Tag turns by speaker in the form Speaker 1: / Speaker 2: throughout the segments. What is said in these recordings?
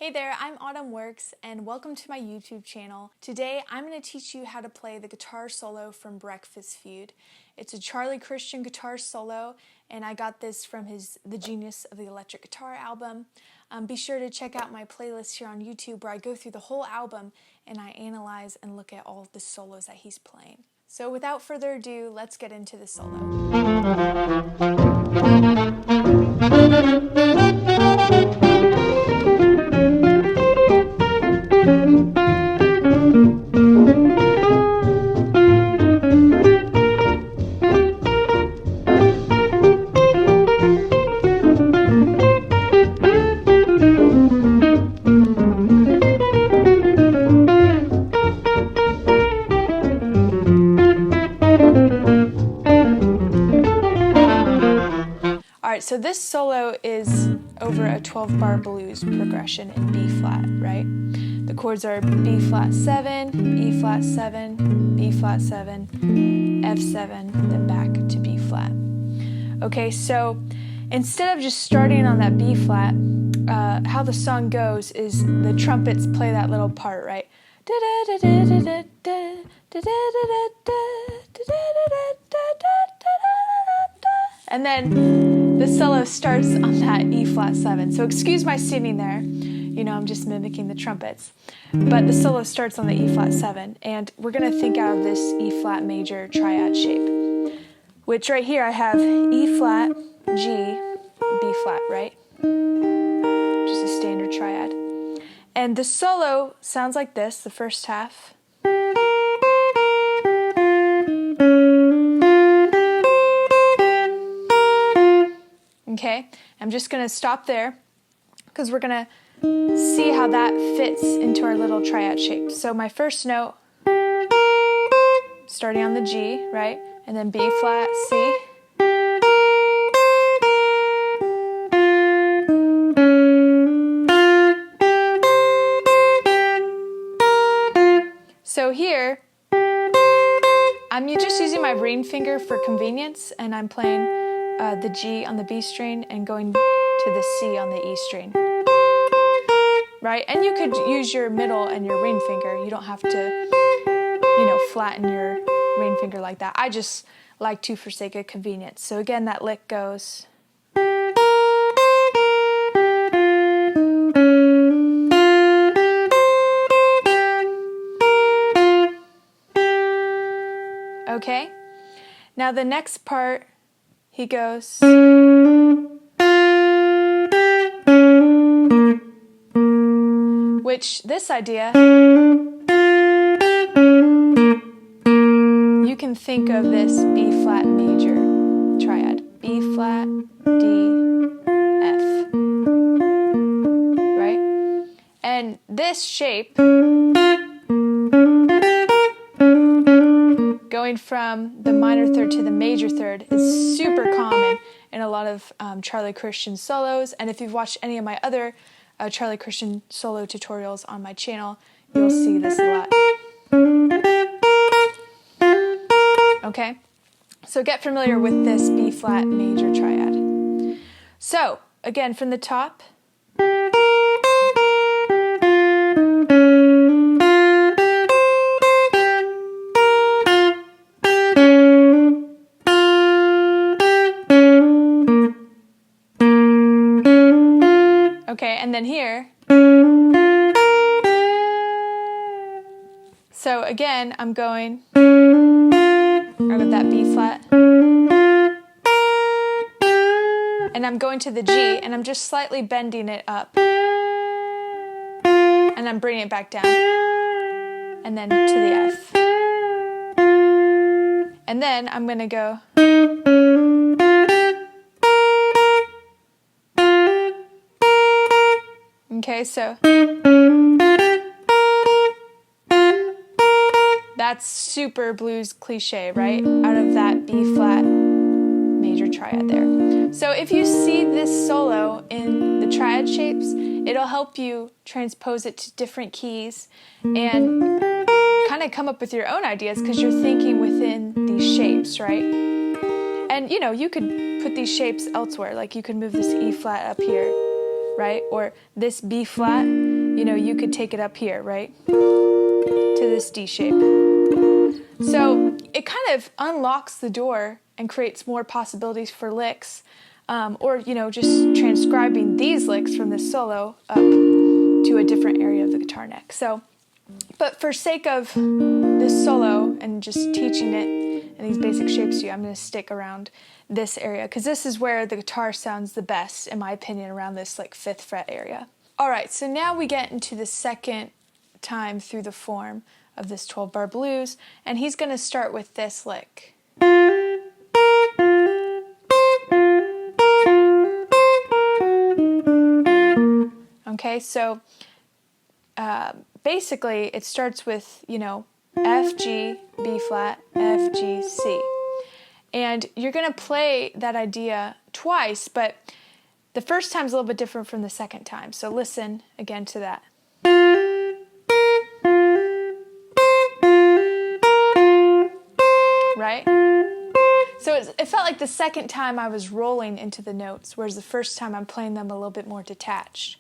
Speaker 1: Hey there, I'm Autumn Works and welcome to my YouTube channel. Today I'm going to teach you how to play the guitar solo from Breakfast Feud. It's a Charlie Christian guitar solo and I got this from his The Genius of the Electric Guitar album. Be sure to check out my playlist here on YouTube where I go through the whole album and I analyze and look at all of the solos that he's playing. So without further ado, let's get into the solo. Alright, so this solo is over a 12-bar blues progression in B flat, right? The chords are B flat 7, E flat 7, B flat 7, F7, then back to B flat. Okay, so instead of just starting on that B flat, how the song goes is the trumpets play that little part, right? And then the solo starts on that E flat 7. So excuse my singing there. You know, I'm just mimicking the trumpets. But the solo starts on the E flat 7. And we're going to think out of this E flat major triad shape. Which right here I have E flat, G, B flat, right? Which is a standard triad. And the solo sounds like this, the first half. Okay, I'm just going to stop there because we're going to see how that fits into our little triad shape. So my first note, starting on the G, right? And then B flat, C. So here, I'm just using my ring finger for convenience, and I'm playing the G on the B string and going to the C on the E string. Right? And you could use your middle and your ring finger. You don't have to, flatten your ring finger like that. I just like to for sake of convenience. So again, that lick goes. Okay? Now the next part, he goes, which this idea, you can think of this B flat major triad. B flat, D, F. Right? And this shape, going from the minor third to the major third, is super common in a lot of Charlie Christian solos. And if you've watched any of my other Charlie Christian solo tutorials on my channel, you'll see this a lot. Okay? So get familiar with this B flat major triad. So, again, from the top. Okay, and then here. So again, I'm going out of that B flat. And I'm going to the G, and I'm just slightly bending it up. And I'm bringing it back down. And then to the F. And then I'm going to go. Okay, so that's super blues cliche, right? Out of that B flat major triad there. So if you see this solo in the triad shapes, it'll help you transpose it to different keys and kind of come up with your own ideas because you're thinking within these shapes, right? And you could put these shapes elsewhere, like you could move this E flat up here right? Or this B flat, you know, you could take it up here, right? To this D shape. So it kind of unlocks the door and creates more possibilities for licks, or, you know, just transcribing these licks from this solo up to a different area of the guitar neck. So, but for sake of this solo and just teaching it in these basic shapes to you, I'm going to stick around this area because this is where the guitar sounds the best, in my opinion, around this like 5th fret area. All right, so now we get into the second time through the form of this 12-bar blues, and he's going to start with this lick. Okay, so basically it starts with, you know, F, G, B flat, F, G, C. And you're going to play that idea twice, but the first time's a little bit different from the second time. So listen again to that. Right? So it felt like the second time I was rolling into the notes, whereas the first time I'm playing them a little bit more detached.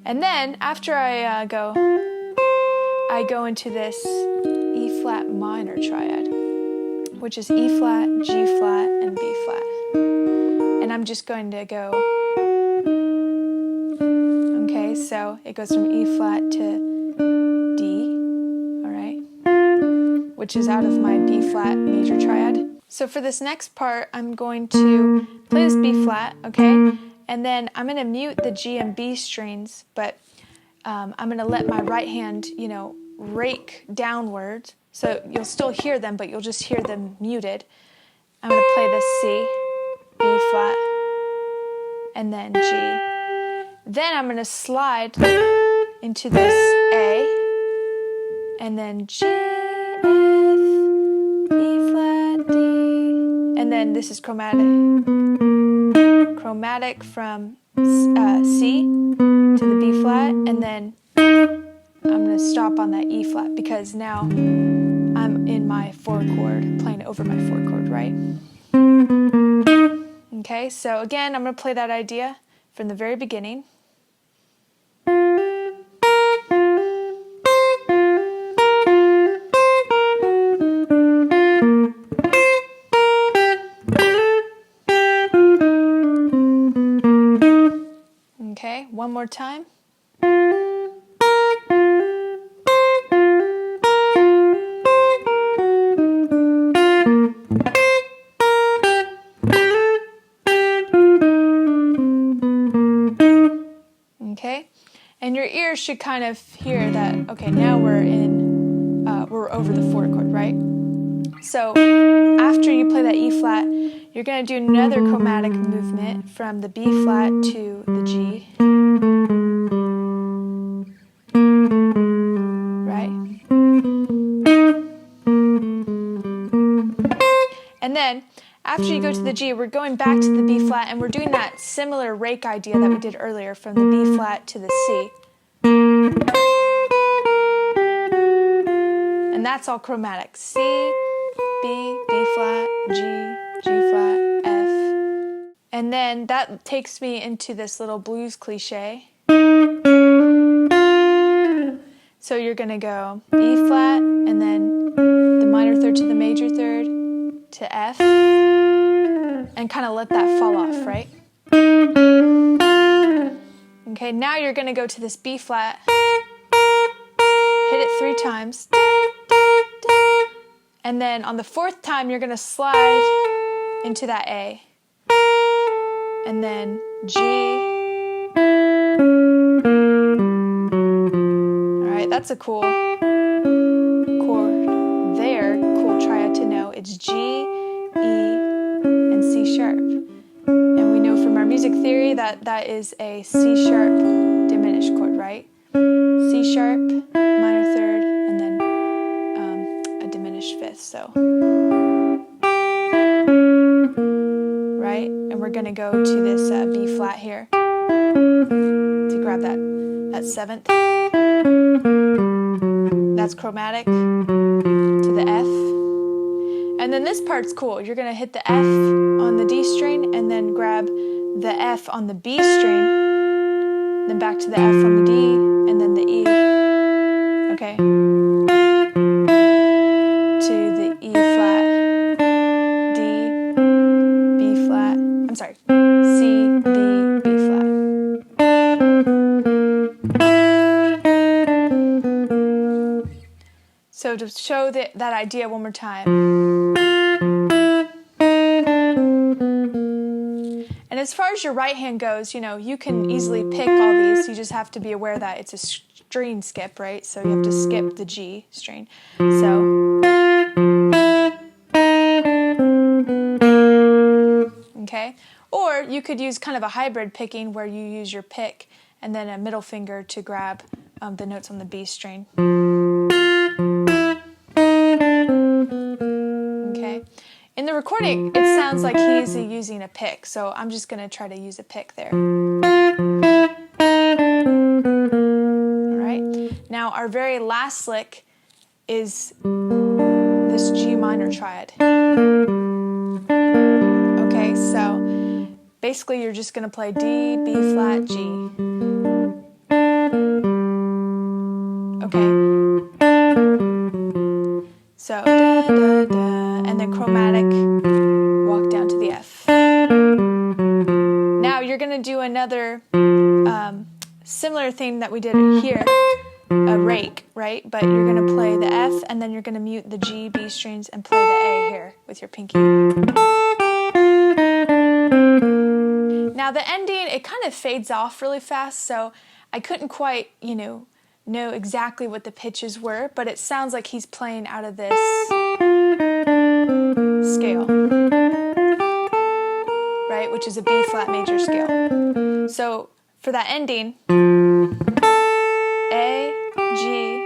Speaker 1: And then after I go into this E flat minor triad, which is E flat, G flat, and B flat. And I'm just going to go, okay, so it goes from E flat to D, all right, which is out of my B flat major triad. So for this next part, I'm going to play this B flat, okay, and then I'm going to mute the G and B strings, but I'm going to let my right hand, you know, rake downward, so you'll still hear them, but you'll just hear them muted. I'm going to play this C, B flat, and then G. Then I'm going to slide into this A, and then G, F, E flat, D, and then this is chromatic from C to the B flat, and then I'm going to stop on that E flat because now I'm in my 4 chord, playing over my 4 chord, right? Okay, so again, I'm going to play that idea from the very beginning. Okay, one more time. Okay, and your ears should kind of hear that, okay, now we're over the 4 chord, right? So after you play that E flat, you're going to do another chromatic movement from the B flat to the G. Right? And then after you go to the G, we're going back to the B flat, and we're doing that similar rake idea that we did earlier from the B flat to the C. And that's all chromatic. C, B, B flat, G, G flat, F. And then that takes me into this little blues cliche. So you're going to go E flat, and then the minor third to the major third to F, and kind of let that fall off, right? Okay, now you're going to go to this B flat, hit it 3 times, and then on the 4th time you're going to slide into that A, and then G. All right, that's a cool chord there, cool triad to know. It's G, E, and C sharp. And we know from our music theory that that is a C sharp diminished chord, right? C sharp, minor third, and then a diminished 5th, so. Right? And we're going to go to this B flat here to grab that 7th. That's chromatic to the F. And then this part's cool. You're going to hit the F on the D string and then grab the F on the B string, then back to the F on the D, and then the E. Okay. To the E flat, D, B flat. I'm sorry. C, D, B flat. So to show that idea one more time. And as far as your right hand goes, you know, you can easily pick all these. You just have to be aware that it's a string skip, right? So you have to skip the G string. So. Okay. Or you could use kind of a hybrid picking where you use your pick and then a middle finger to grab the notes on the B string. Okay. In the recording, it sounds like he's using a pick, so I'm just going to try to use a pick there. All right. Now, our very last lick is this G minor triad. Okay, so basically you're just going to play D, B flat, G. Okay. So, da, da, da, and then chromatic, walk down to the F. Now you're going to do another similar thing that we did here, a rake, right? But you're going to play the F, and then you're going to mute the G, B strings, and play the A here with your pinky. Now the ending, it kind of fades off really fast, so I couldn't quite, know exactly what the pitches were, but it sounds like he's playing out of this scale, right, which is a B flat major scale. So for that ending, A, G,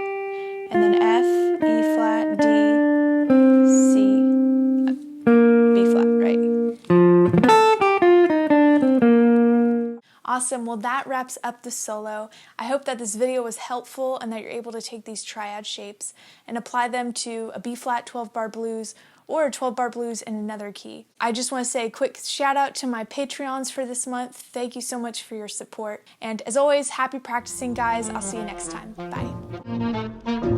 Speaker 1: and then F, E flat, D, C, B flat, right? Awesome, well that wraps up the solo. I hope that this video was helpful and that you're able to take these triad shapes and apply them to a B flat 12-bar blues or a 12-bar blues in another key. I just want to say a quick shout out to my Patreons for this month. Thank you so much for your support. And as always, happy practicing, guys. I'll see you next time. Bye.